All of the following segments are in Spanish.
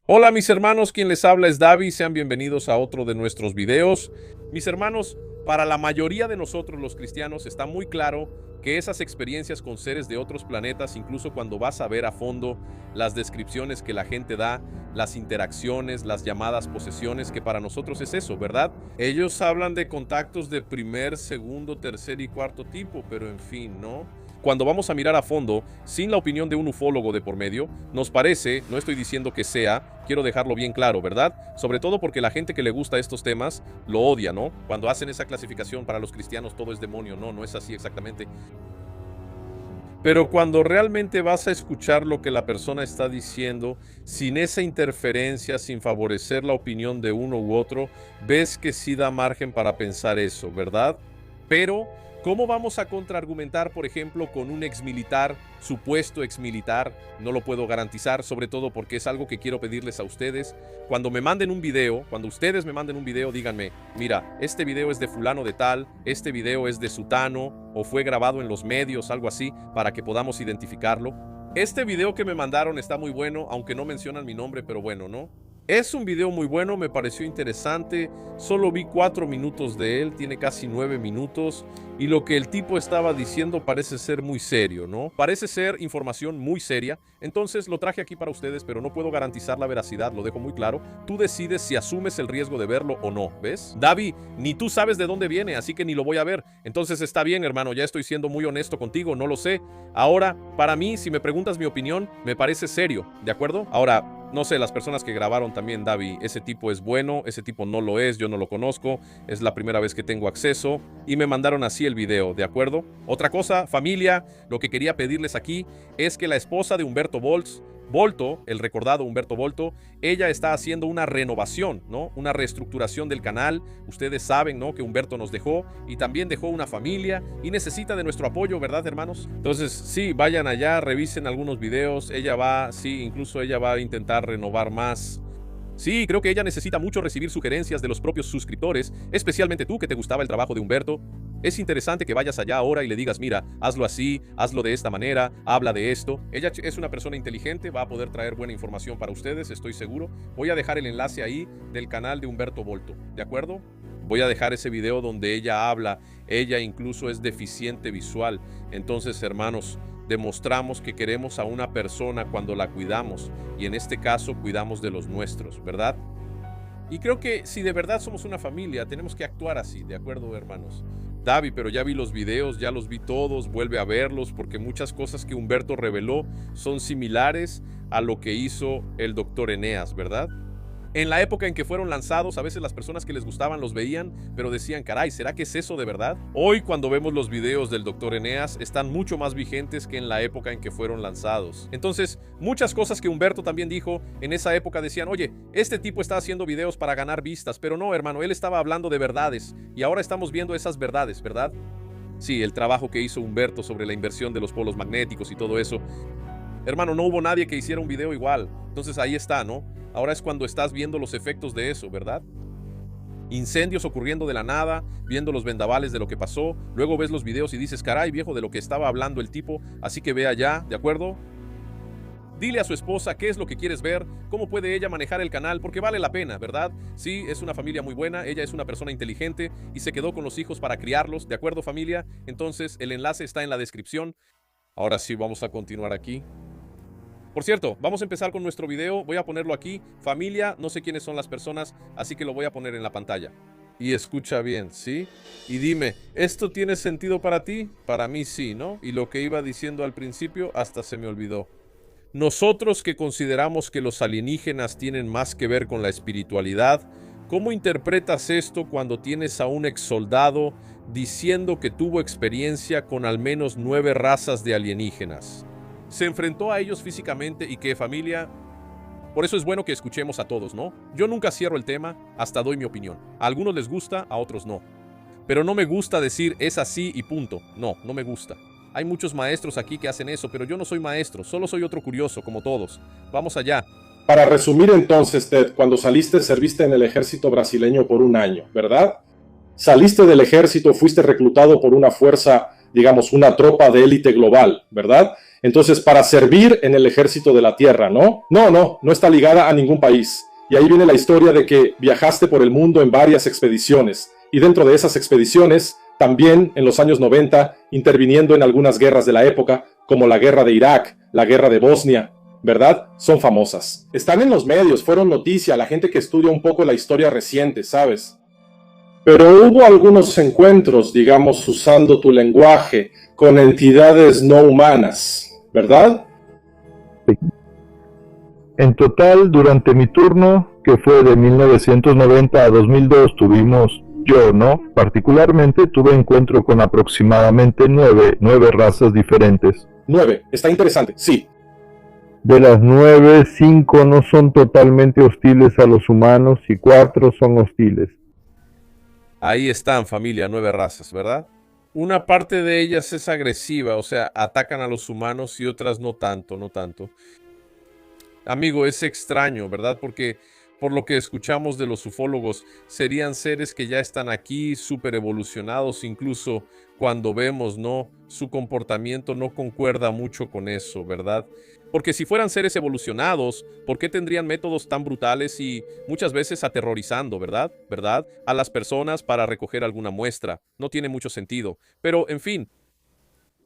Hola mis hermanos, quien les habla es David, sean bienvenidos a otro de nuestros videos. Mis hermanos, para la mayoría de nosotros los cristianos está muy claro que esas experiencias con seres de otros planetas, incluso cuando vas a ver a fondo las descripciones que la gente da, las interacciones, las llamadas posesiones, que para nosotros es eso, ¿verdad? Ellos hablan de contactos de primer, segundo, tercer y cuarto tipo, pero en fin, ¿no? Cuando vamos a mirar a fondo, sin la opinión de un ufólogo de por medio, nos parece, no estoy diciendo que sea, quiero dejarlo bien claro, ¿verdad? Sobre todo porque la gente que le gusta estos temas lo odia, ¿no? Cuando hacen esa clasificación para los cristianos todo es demonio, no es así exactamente. Pero cuando realmente vas a escuchar lo que la persona está diciendo, sin esa interferencia, sin favorecer la opinión de uno u otro, ves que sí da margen para pensar eso, ¿verdad? Pero ¿cómo vamos a contraargumentar, por ejemplo, con un exmilitar, supuesto exmilitar? No lo puedo garantizar, sobre todo porque es algo que quiero pedirles a ustedes. Cuando me manden un video, cuando ustedes me manden un video, díganme, mira, este video es de fulano de tal, este video es de sutano, o fue grabado en los medios, algo así, para que podamos identificarlo. Este video que me mandaron está muy bueno, aunque no mencionan mi nombre, pero bueno, ¿no? Es un video muy bueno, me pareció interesante, solo vi 4 minutos de él, tiene casi 9 minutos y lo que el tipo estaba diciendo parece ser muy serio, ¿no? Parece ser información muy seria, entonces lo traje aquí para ustedes, pero no puedo garantizar la veracidad, lo dejo muy claro. Tú decides si asumes el riesgo de verlo o no, ¿ves? David, ni tú sabes de dónde viene, así que ni lo voy a ver. Entonces está bien, hermano, ya estoy siendo muy honesto contigo, no lo sé. Ahora, para mí, si me preguntas mi opinión, me parece serio, ¿de acuerdo? Ahora, no sé, las personas que grabaron también, David, ese tipo es bueno, ese tipo no lo es, yo no lo conozco, es la primera vez que tengo acceso y me mandaron así el video, ¿de acuerdo? Otra cosa, familia, lo que quería pedirles aquí es que la esposa de Humberto Volto, el recordado Humberto Volto, ella está haciendo una renovación, ¿no? Una reestructuración del canal. Ustedes saben, ¿no? Que Humberto nos dejó y también dejó una familia y necesita de nuestro apoyo, ¿verdad, hermanos? Entonces, sí, vayan allá, revisen algunos videos. Ella va, sí, incluso ella va a intentar renovar más. Sí, creo que ella necesita mucho recibir sugerencias de los propios suscriptores, especialmente tú que te gustaba el trabajo de Humberto. Es interesante que vayas allá ahora y le digas, mira, hazlo así, hazlo de esta manera, habla de esto. Ella es una persona inteligente, va a poder traer buena información para ustedes, estoy seguro. Voy a dejar el enlace ahí del canal de Humberto Volto, ¿de acuerdo? Voy a dejar ese video donde ella habla, ella incluso es deficiente visual. Entonces, hermanos, demostramos que queremos a una persona cuando la cuidamos, y en este caso cuidamos de los nuestros, ¿verdad? Y creo que si de verdad somos una familia, tenemos que actuar así, ¿de acuerdo, hermanos? David, pero ya vi los videos, ya los vi todos, vuelve a verlos, porque muchas cosas que Humberto reveló son similares a lo que hizo el doctor Eneas, ¿verdad? En la época en que fueron lanzados, a veces las personas que les gustaban los veían, pero decían, caray, ¿será que es eso de verdad? Hoy, cuando vemos los videos del Dr. Eneas, están mucho más vigentes que en la época en que fueron lanzados. Entonces, muchas cosas que Humberto también dijo en esa época decían, oye, este tipo está haciendo videos para ganar vistas, pero no, hermano, él estaba hablando de verdades, y ahora estamos viendo esas verdades, ¿verdad? Sí, el trabajo que hizo Humberto sobre la inversión de los polos magnéticos y todo eso. Hermano, no hubo nadie que hiciera un video igual. Entonces ahí está, ¿no? Ahora es cuando estás viendo los efectos de eso, ¿verdad? Incendios ocurriendo de la nada, viendo los vendavales de lo que pasó, luego ves los videos y dices, caray, viejo, de lo que estaba hablando el tipo, así que ve allá, ¿de acuerdo? Dile a su esposa qué es lo que quieres ver, cómo puede ella manejar el canal, porque vale la pena, ¿verdad? Sí, es una familia muy buena, ella es una persona inteligente y se quedó con los hijos para criarlos, ¿de acuerdo, familia? Entonces, el enlace está en la descripción. Ahora sí, vamos a continuar aquí. Por cierto, vamos a empezar con nuestro video, voy a ponerlo aquí, familia, no sé quiénes son las personas, así que lo voy a poner en la pantalla. Y escucha bien, ¿sí? Y dime, ¿esto tiene sentido para ti? Para mí sí, ¿no? Y lo que iba diciendo al principio hasta se me olvidó. Nosotros que consideramos que los alienígenas tienen más que ver con la espiritualidad, ¿cómo interpretas esto cuando tienes a un exsoldado diciendo que tuvo experiencia con al menos 9 razas de alienígenas? Se enfrentó a ellos físicamente y que, familia, por eso es bueno que escuchemos a todos, ¿no? Yo nunca cierro el tema, hasta doy mi opinión. A algunos les gusta, a otros no. Pero no me gusta decir es así y punto. No, no me gusta. Hay muchos maestros aquí que hacen eso, pero yo no soy maestro, solo soy otro curioso, como todos. Vamos allá. Para resumir entonces, Ted, cuando saliste, serviste en el ejército brasileño por un año, ¿verdad? Saliste del ejército, fuiste reclutado por una fuerza, digamos, una tropa de élite global, ¿verdad? Entonces, para servir en el ejército de la tierra, ¿no? No está ligada a ningún país. Y ahí viene la historia de que viajaste por el mundo en varias expediciones. Y dentro de esas expediciones, también en los años 90, interviniendo en algunas guerras de la época, como la guerra de Irak, la guerra de Bosnia, ¿verdad? Son famosas. Están en los medios, fueron noticia, la gente que estudia un poco la historia reciente, ¿sabes? Pero hubo algunos encuentros, digamos, usando tu lenguaje, con entidades no humanas, ¿verdad? Sí. En total, durante mi turno, que fue de 1990 a 2002, particularmente tuve encuentro con aproximadamente nueve razas diferentes. 9, está interesante, sí. De las 9, 5 no son totalmente hostiles a los humanos y 4 son hostiles. Ahí están, familia, 9 razas, ¿verdad? Una parte de ellas es agresiva, o sea, atacan a los humanos y otras no tanto, no tanto. Amigo, es extraño, ¿verdad? Porque por lo que escuchamos de los ufólogos, serían seres que ya están aquí, súper evolucionados, incluso cuando vemos, ¿no? Su comportamiento no concuerda mucho con eso, ¿verdad? Porque si fueran seres evolucionados, ¿por qué tendrían métodos tan brutales y muchas veces aterrorizando, ¿verdad? ¿Verdad? A las personas para recoger alguna muestra. No tiene mucho sentido. Pero, en fin.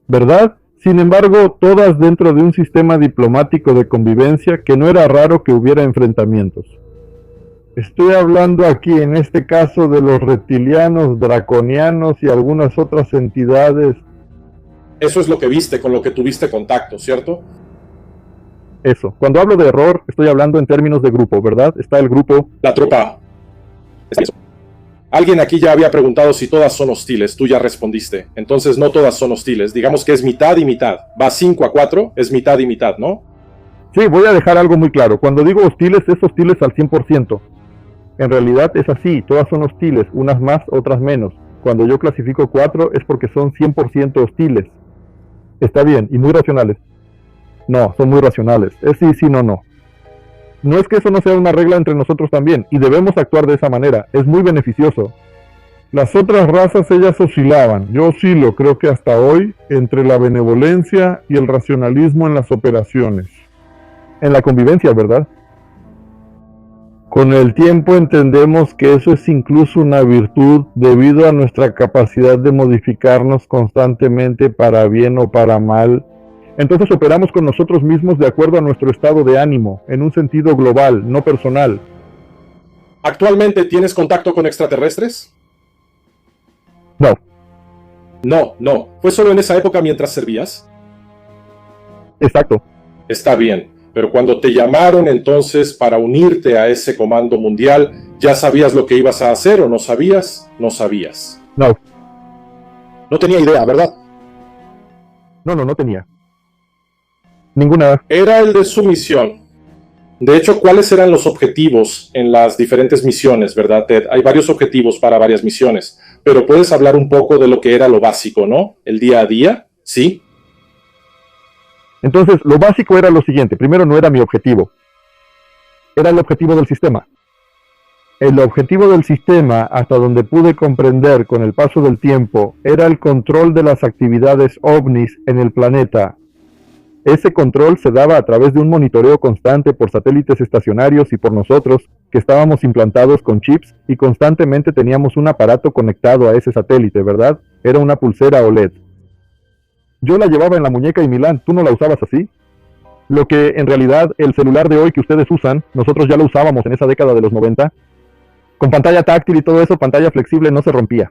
¿Verdad? Sin embargo, todas dentro de un sistema diplomático de convivencia que no era raro que hubiera enfrentamientos. Estoy hablando aquí en este caso de los reptilianos, draconianos y algunas otras entidades. Eso es lo que viste, con lo que tuviste contacto, ¿cierto? Eso. Cuando hablo de error, estoy hablando en términos de grupo, ¿verdad? Está el grupo... La tropa. Alguien aquí ya había preguntado si todas son hostiles, tú ya respondiste. Entonces no todas son hostiles, digamos que es mitad y mitad. Va 5-4, es mitad y mitad, ¿no? Sí, voy a dejar algo muy claro. Cuando digo hostiles, es hostiles al 100%. En realidad es así, todas son hostiles, unas más, otras menos. Cuando yo clasifico 4 es porque son 100% hostiles. Está bien, y muy racionales. No, son muy racionales. Es sí, sí, no, no. No es que eso no sea una regla entre nosotros también, y debemos actuar de esa manera. Es muy beneficioso. Las otras razas, ellas oscilaban. Yo oscilo, creo que hasta hoy, entre la benevolencia y el racionalismo en las operaciones. En la convivencia, ¿verdad? Con el tiempo entendemos que eso es incluso una virtud debido a nuestra capacidad de modificarnos constantemente para bien o para mal. Entonces operamos con nosotros mismos de acuerdo a nuestro estado de ánimo, en un sentido global, no personal. ¿Actualmente tienes contacto con extraterrestres? No. No. ¿Fue solo en esa época mientras servías? Exacto. Está bien, pero cuando te llamaron entonces para unirte a ese comando mundial, ¿ya sabías lo que ibas a hacer o no sabías? No sabías. No. No tenía idea, ¿verdad? No tenía. Ninguna. Era el de su misión. De hecho, ¿cuáles eran los objetivos en las diferentes misiones, verdad, Ted? Hay varios objetivos para varias misiones, pero puedes hablar un poco de lo que era lo básico, ¿no? El día a día, ¿sí? Entonces, lo básico era lo siguiente. Primero, no era mi objetivo. Era el objetivo del sistema. El objetivo del sistema, hasta donde pude comprender con el paso del tiempo, era el control de las actividades ovnis en el planeta. Ese control se daba a través de un monitoreo constante por satélites estacionarios y por nosotros, que estábamos implantados con chips y constantemente teníamos un aparato conectado a ese satélite, ¿verdad? Era una pulsera OLED. Yo la llevaba en la muñeca y Milán, ¿tú no la usabas así? Lo que en realidad el celular de hoy que ustedes usan, nosotros ya lo usábamos en esa década de los 90. Con pantalla táctil y todo eso, pantalla flexible, no se rompía.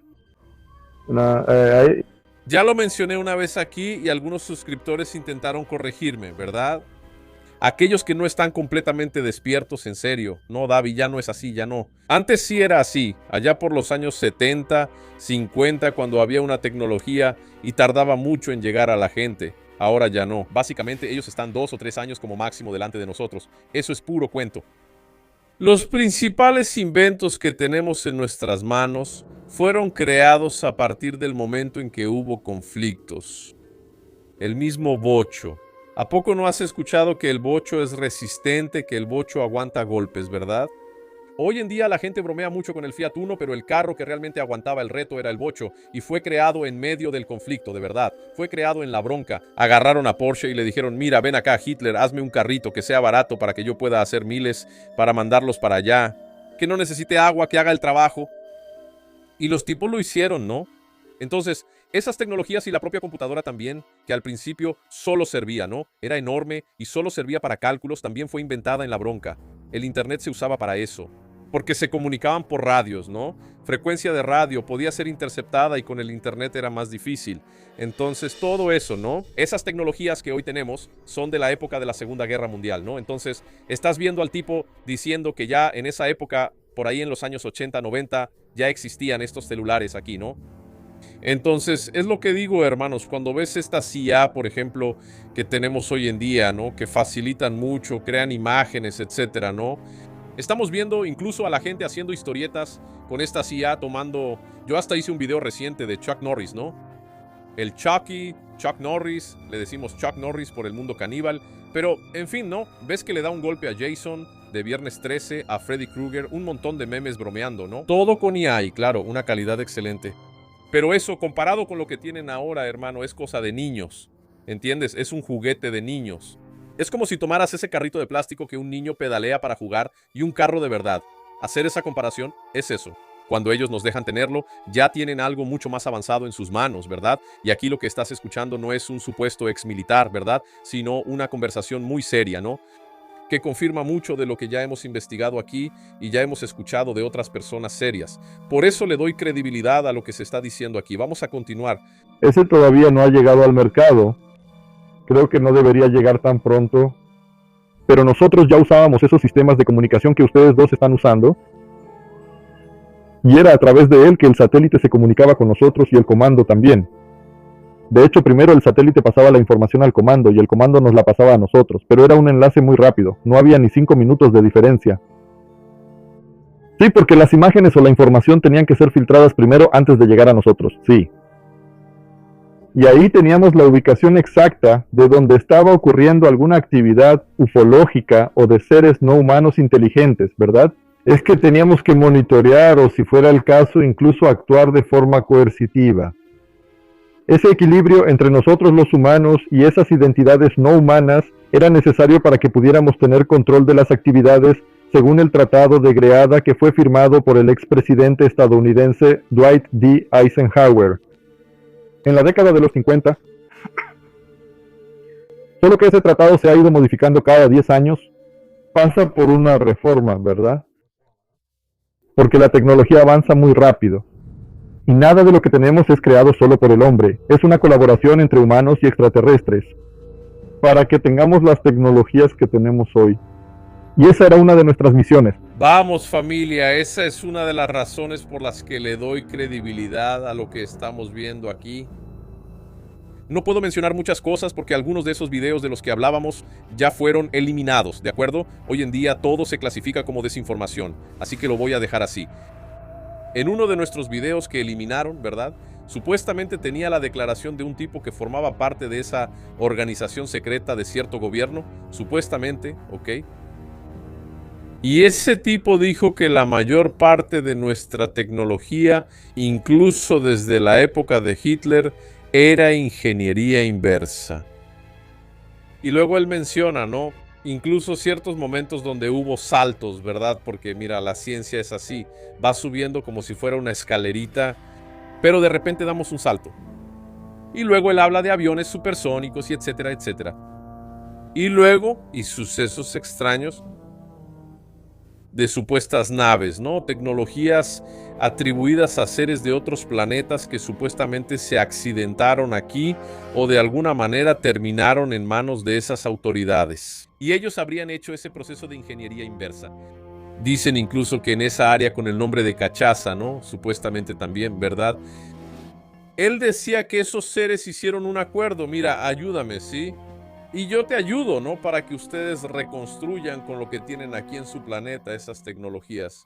Ya lo mencioné una vez aquí y algunos suscriptores intentaron corregirme, ¿verdad? Aquellos que no están completamente despiertos, en serio. No, David, ya no es así, ya no. Antes sí era así, allá por los años 70, 50, cuando había una tecnología y tardaba mucho en llegar a la gente. Ahora ya no. Básicamente ellos están 2 o 3 años como máximo delante de nosotros. Eso es puro cuento. Los principales inventos que tenemos en nuestras manos fueron creados a partir del momento en que hubo conflictos. El mismo bocho. ¿A poco no has escuchado que el bocho es resistente, que el bocho aguanta golpes, verdad? Hoy en día la gente bromea mucho con el Fiat Uno, pero el carro que realmente aguantaba el reto era el Bocho, y fue creado en medio del conflicto, de verdad. Fue creado en la bronca. Agarraron a Porsche y le dijeron, mira, ven acá, Hitler, hazme un carrito que sea barato para que yo pueda hacer miles para mandarlos para allá, que no necesite agua, que haga el trabajo. Y los tipos lo hicieron, ¿no? Entonces, esas tecnologías y la propia computadora también, que al principio solo servía, ¿no? Era enorme y solo servía para cálculos, también fue inventada en la bronca. El internet se usaba para eso, porque se comunicaban por radios, ¿no? Frecuencia de radio podía ser interceptada y con el internet era más difícil. Entonces, todo eso, ¿no? Esas tecnologías que hoy tenemos son de la época de la Segunda Guerra Mundial, ¿no? Entonces, estás viendo al tipo diciendo que ya en esa época, por ahí en los años 80, 90, ya existían estos celulares aquí, ¿no? Entonces, es lo que digo, hermanos, cuando ves estas IA, por ejemplo, que tenemos hoy en día, ¿no? Que facilitan mucho, crean imágenes, etcétera, ¿no? Estamos viendo incluso a la gente haciendo historietas con estas IA tomando... Yo hasta hice un video reciente de Chuck Norris, ¿no? El Chucky, Chuck Norris, le decimos Chuck Norris por el mundo caníbal, pero, en fin, ¿no? Ves que le da un golpe a Jason de Viernes 13, a Freddy Krueger, un montón de memes bromeando, ¿no? Todo con IA y, claro, una calidad excelente. Pero eso, comparado con lo que tienen ahora, hermano, es cosa de niños. ¿Entiendes? Es un juguete de niños. Es como si tomaras ese carrito de plástico que un niño pedalea para jugar y un carro de verdad. Hacer esa comparación es eso. Cuando ellos nos dejan tenerlo, ya tienen algo mucho más avanzado en sus manos, ¿verdad? Y aquí lo que estás escuchando no es un supuesto ex militar, ¿verdad? Sino una conversación muy seria, ¿no? Que confirma mucho de lo que ya hemos investigado aquí y ya hemos escuchado de otras personas serias. Por eso le doy credibilidad a lo que se está diciendo aquí. Vamos a continuar. Ese todavía no ha llegado al mercado. Creo que no debería llegar tan pronto. Pero nosotros ya usábamos esos sistemas de comunicación que ustedes dos están usando. Y era a través de él que el satélite se comunicaba con nosotros y el comando también. De hecho, primero el satélite pasaba la información al comando y el comando nos la pasaba a nosotros, pero era un enlace muy rápido, no había ni 5 minutos de diferencia. Sí, porque las imágenes o la información tenían que ser filtradas primero antes de llegar a nosotros, sí. Y ahí teníamos la ubicación exacta de donde estaba ocurriendo alguna actividad ufológica o de seres no humanos inteligentes, ¿verdad? Es que teníamos que monitorear o, si fuera el caso, incluso actuar de forma coercitiva. Ese equilibrio entre nosotros los humanos y esas identidades no humanas era necesario para que pudiéramos tener control de las actividades según el Tratado de Greada que fue firmado por el expresidente estadounidense Dwight D. Eisenhower en la década de los 50. Solo que ese tratado se ha ido modificando cada 10 años. Pasa por una reforma, ¿verdad? Porque la tecnología avanza muy rápido. Y nada de lo que tenemos es creado solo por el hombre. Es una colaboración entre humanos y extraterrestres para que tengamos las tecnologías que tenemos hoy. Y esa era una de nuestras misiones. Vamos, familia, esa es una de las razones por las que le doy credibilidad a lo que estamos viendo aquí. No puedo mencionar muchas cosas porque algunos de esos videos de los que hablábamos ya fueron eliminados, ¿de acuerdo? Hoy en día todo se clasifica como desinformación, así que lo voy a dejar así. En uno de nuestros videos que eliminaron, ¿verdad? Supuestamente tenía la declaración de un tipo que formaba parte de esa organización secreta de cierto gobierno, supuestamente, ¿ok? Y ese tipo dijo que la mayor parte de nuestra tecnología, incluso desde la época de Hitler, era ingeniería inversa. Y luego él menciona, ¿no? Incluso ciertos momentos donde hubo saltos, ¿verdad? Porque mira, la ciencia es así, va subiendo como si fuera una escalerita, pero de repente damos un salto. Y luego él habla de aviones supersónicos y etcétera, etcétera. Y luego, y sucesos extraños de supuestas naves, ¿no? Tecnologías atribuidas a seres de otros planetas que supuestamente se accidentaron aquí o de alguna manera terminaron en manos de esas autoridades. Y ellos habrían hecho ese proceso de ingeniería inversa. Dicen incluso que en esa área con el nombre de Cachaza, ¿no? Supuestamente también, ¿verdad? Él decía que esos seres hicieron un acuerdo. Mira, ayúdame, ¿sí? Y yo te ayudo, ¿no? Para que ustedes reconstruyan con lo que tienen aquí en su planeta esas tecnologías.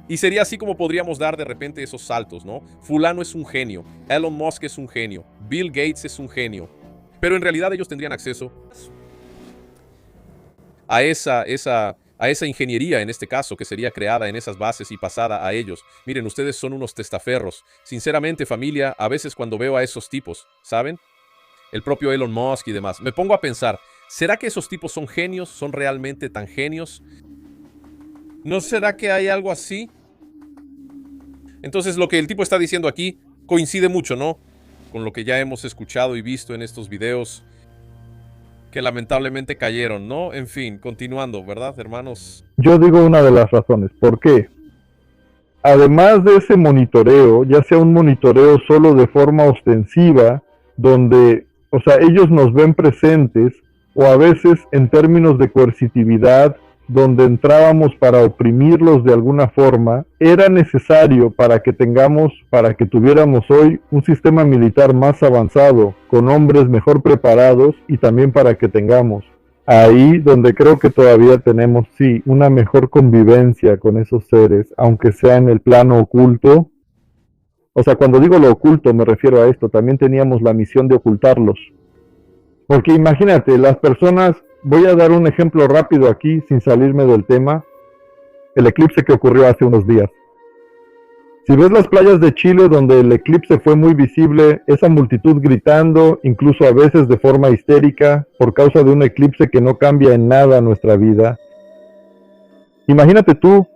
Y sería así como podríamos dar de repente esos saltos, ¿no? Fulano es un genio, Elon Musk es un genio, Bill Gates es un genio. Pero en realidad ellos tendrían acceso a esa a esa ingeniería en este caso que sería creada en esas bases y pasada a ellos. Miren, ustedes son unos testaferros. Sinceramente, familia, a veces cuando veo a esos tipos, ¿saben? El propio Elon Musk y demás, me pongo a pensar, ¿será que esos tipos son genios? ¿Son realmente tan genios? ¿No será que hay algo así? Entonces lo que el tipo está diciendo aquí coincide mucho, ¿no? Con lo que ya hemos escuchado y visto en estos videos que lamentablemente cayeron, ¿no? En fin, continuando, ¿verdad, hermanos? Yo digo una de las razones. ¿Por qué? Además de ese monitoreo, ya sea un monitoreo solo de forma ostensiva, donde, o sea, ellos nos ven presentes, o a veces en términos de coercitividad, donde entrábamos para oprimirlos de alguna forma, era necesario para que tuviéramos hoy un sistema militar más avanzado, con hombres mejor preparados y también para que tengamos ahí donde creo que todavía tenemos, sí, una mejor convivencia con esos seres, aunque sea en el plano oculto. O sea, cuando digo lo oculto me refiero a esto, también teníamos la misión de ocultarlos. Porque imagínate, las personas, voy a dar un ejemplo rápido aquí, sin salirme del tema, el eclipse que ocurrió hace unos días. Si ves las playas de Chile donde el eclipse fue muy visible, esa multitud gritando, incluso a veces de forma histérica, por causa de un eclipse que no cambia en nada nuestra vida. Imagínate tú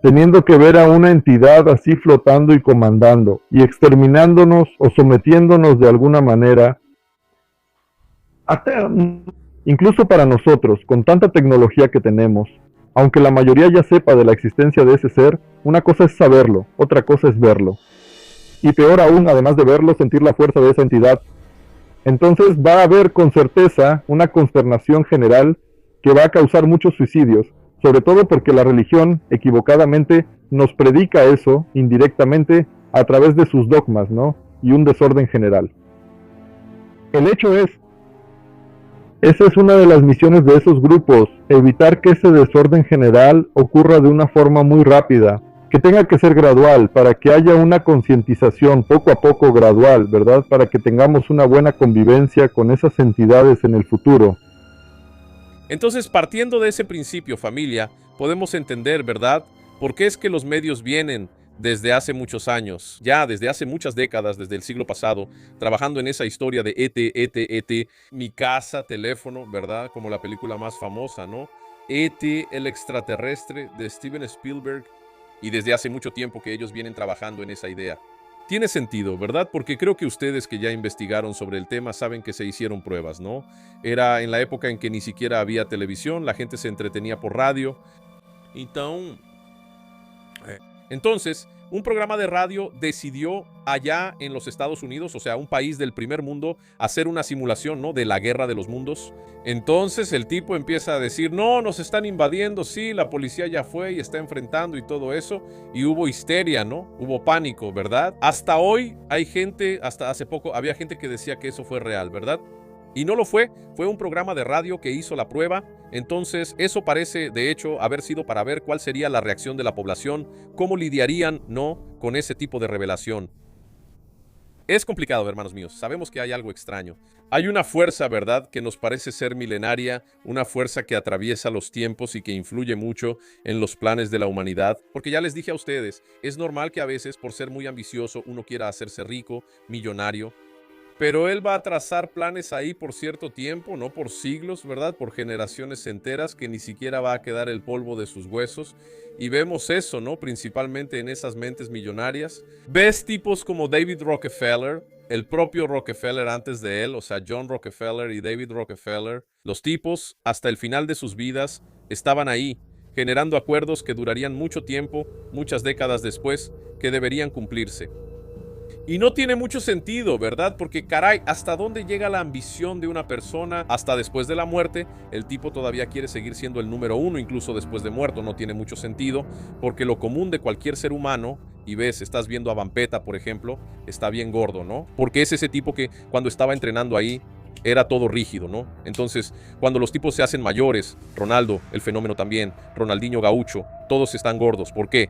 teniendo que ver a una entidad así flotando y comandando, y exterminándonos o sometiéndonos de alguna manera. Incluso para nosotros, con tanta tecnología que tenemos, aunque la mayoría ya sepa de la existencia de ese ser, una cosa es saberlo, otra cosa es verlo. Y peor aún, además de verlo, sentir la fuerza de esa entidad. Entonces va a haber con certeza una consternación general que va a causar muchos suicidios, sobre todo porque la religión, equivocadamente, nos predica eso indirectamente a través de sus dogmas, ¿no? Y un desorden general. El hecho es, esa es una de las misiones de esos grupos, evitar que ese desorden general ocurra de una forma muy rápida, que tenga que ser gradual, para que haya una concientización poco a poco gradual, ¿verdad? Para que tengamos una buena convivencia con esas entidades en el futuro. Entonces, partiendo de ese principio, familia, podemos entender, ¿verdad?, por qué es que los medios vienen desde hace muchos años, ya desde hace muchas décadas, desde el siglo pasado, trabajando en esa historia de ET, mi casa, teléfono, ¿verdad?, como la película más famosa, ¿no? ET, el extraterrestre, de Steven Spielberg, y desde hace mucho tiempo que ellos vienen trabajando en esa idea. Tiene sentido, ¿verdad? Porque creo que ustedes que ya investigaron sobre el tema saben que se hicieron pruebas, ¿no? Era en la época en que ni siquiera había televisión, la gente se entretenía por radio. Entonces, un programa de radio decidió allá en los Estados Unidos, o sea, un país del primer mundo, hacer una simulación, ¿no?, de la guerra de los mundos. Entonces el tipo empieza a decir, no, nos están invadiendo, sí, la policía ya fue y está enfrentando y todo eso. Y hubo histeria, ¿no? Hubo pánico, ¿verdad? Hasta hoy hay gente, hasta hace poco, había gente que decía que eso fue real, ¿verdad? Y no lo fue, fue un programa de radio que hizo la prueba. Entonces eso parece, de hecho, haber sido para ver cuál sería la reacción de la población, cómo lidiarían, ¿no?, con ese tipo de revelación. Es complicado, hermanos míos, sabemos que hay algo extraño. Hay una fuerza, ¿verdad?, que nos parece ser milenaria, una fuerza que atraviesa los tiempos y que influye mucho en los planes de la humanidad. Porque ya les dije a ustedes, es normal que a veces, por ser muy ambicioso, uno quiera hacerse rico, millonario. Pero él va a trazar planes ahí por cierto tiempo, no por siglos, ¿verdad? Por generaciones enteras que ni siquiera va a quedar el polvo de sus huesos. Y vemos eso, ¿no? Principalmente en esas mentes millonarias. Ves tipos como David Rockefeller, el propio Rockefeller antes de él, o sea, John Rockefeller y David Rockefeller. Los tipos, hasta el final de sus vidas, estaban ahí, generando acuerdos que durarían mucho tiempo, muchas décadas después, que deberían cumplirse. Y no tiene mucho sentido, ¿verdad? Porque caray, ¿hasta dónde llega la ambición de una persona? Hasta después de la muerte, el tipo todavía quiere seguir siendo el número uno, incluso después de muerto. No tiene mucho sentido, porque lo común de cualquier ser humano, y ves, estás viendo a Vampeta, por ejemplo, está bien gordo, ¿no? Porque es ese tipo que cuando estaba entrenando ahí, era todo rígido, ¿no? Entonces, cuando los tipos se hacen mayores, Ronaldo, el fenómeno también, Ronaldinho Gaucho, todos están gordos. ¿Por qué?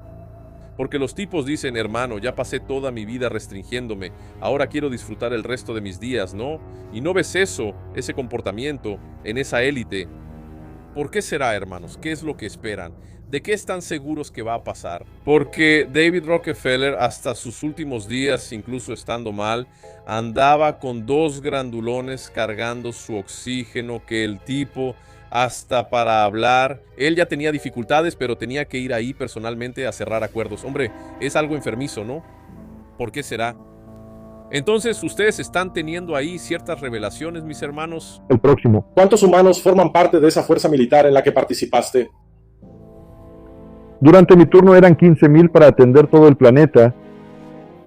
Porque los tipos dicen, hermano, ya pasé toda mi vida restringiéndome, ahora quiero disfrutar el resto de mis días, ¿no? Y no ves eso, ese comportamiento en esa élite. ¿Por qué será, hermanos? ¿Qué es lo que esperan? ¿De qué están seguros que va a pasar? Porque David Rockefeller, hasta sus últimos días, incluso estando mal, andaba con 2 grandulones cargando su oxígeno, que el tipo, hasta para hablar, él ya tenía dificultades, pero tenía que ir ahí personalmente a cerrar acuerdos. Hombre, es algo enfermizo, ¿no? ¿Por qué será? Entonces, ustedes están teniendo ahí ciertas revelaciones, mis hermanos. El próximo. ¿Cuántos humanos forman parte de esa fuerza militar en la que participaste? Durante mi turno eran 15,000 para atender todo el planeta.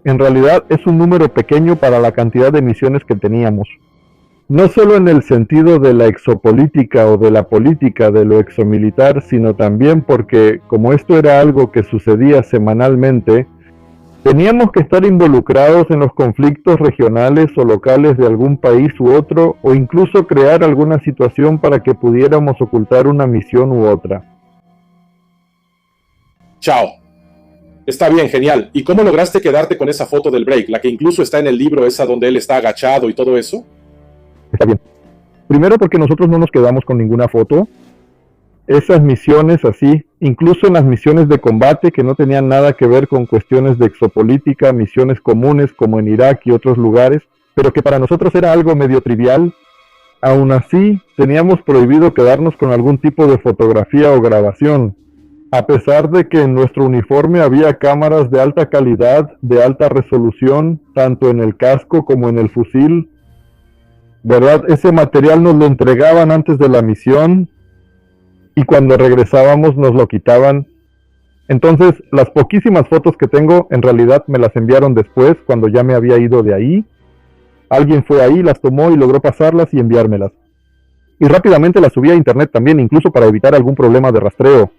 En realidad es un número pequeño para la cantidad de misiones que teníamos. No solo en el sentido de la exopolítica o de la política de lo exomilitar, sino también porque, como esto era algo que sucedía semanalmente, teníamos que estar involucrados en los conflictos regionales o locales de algún país u otro, o incluso crear alguna situación para que pudiéramos ocultar una misión u otra. Chao. Está bien, genial. ¿Y cómo lograste quedarte con esa foto del break? La que incluso está en el libro, esa donde él está agachado y todo eso. Está bien. Primero porque nosotros no nos quedamos con ninguna foto. Esas misiones así, incluso en las misiones de combate que no tenían nada que ver con cuestiones de exopolítica, misiones comunes como en Irak y otros lugares, pero que para nosotros era algo medio trivial, aún así teníamos prohibido quedarnos con algún tipo de fotografía o grabación. A pesar de que en nuestro uniforme había cámaras de alta calidad, de alta resolución, tanto en el casco como en el fusil, ¿verdad? Ese material nos lo entregaban antes de la misión y cuando regresábamos nos lo quitaban. Entonces, las poquísimas fotos que tengo, en realidad me las enviaron después, cuando ya me había ido de ahí. Alguien fue ahí, las tomó y logró pasarlas y enviármelas. Y rápidamente las subí a internet también, incluso para evitar algún problema de rastreo,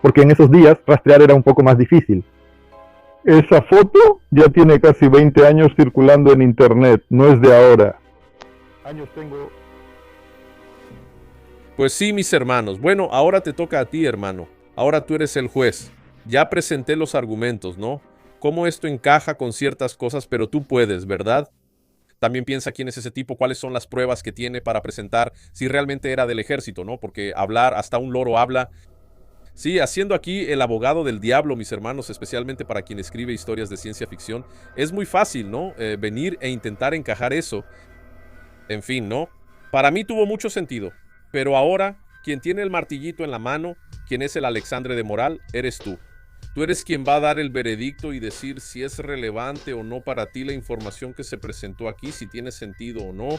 porque en esos días rastrear era un poco más difícil. Esa foto ya tiene casi 20 años circulando en internet, no es de ahora. Años tengo. Pues sí, mis hermanos. Bueno, ahora te toca a ti, hermano. Ahora tú eres el juez. Ya presenté los argumentos, ¿no? Cómo esto encaja con ciertas cosas, pero tú puedes, ¿verdad? También piensa quién es ese tipo, cuáles son las pruebas que tiene para presentar si realmente era del ejército, ¿no? Porque hablar, hasta un loro habla. Sí, haciendo aquí el abogado del diablo, mis hermanos, especialmente para quien escribe historias de ciencia ficción, es muy fácil, ¿no? Venir e intentar encajar eso. En fin, ¿no? Para mí tuvo mucho sentido, pero ahora, quien tiene el martillito en la mano, quien es el Alexandre de Moral, eres tú. Tú eres quien va a dar el veredicto y decir si es relevante o no para ti la información que se presentó aquí, si tiene sentido o no.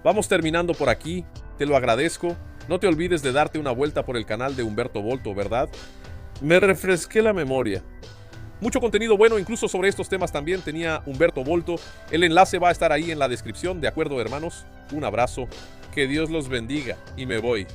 Vamos terminando por aquí, te lo agradezco. No te olvides de darte una vuelta por el canal de Humberto Volto, ¿verdad? Me refresqué la memoria. Mucho contenido bueno, incluso sobre estos temas también tenía Humberto Volto. El enlace va a estar ahí en la descripción, ¿de acuerdo, hermanos? Un abrazo, que Dios los bendiga y me voy.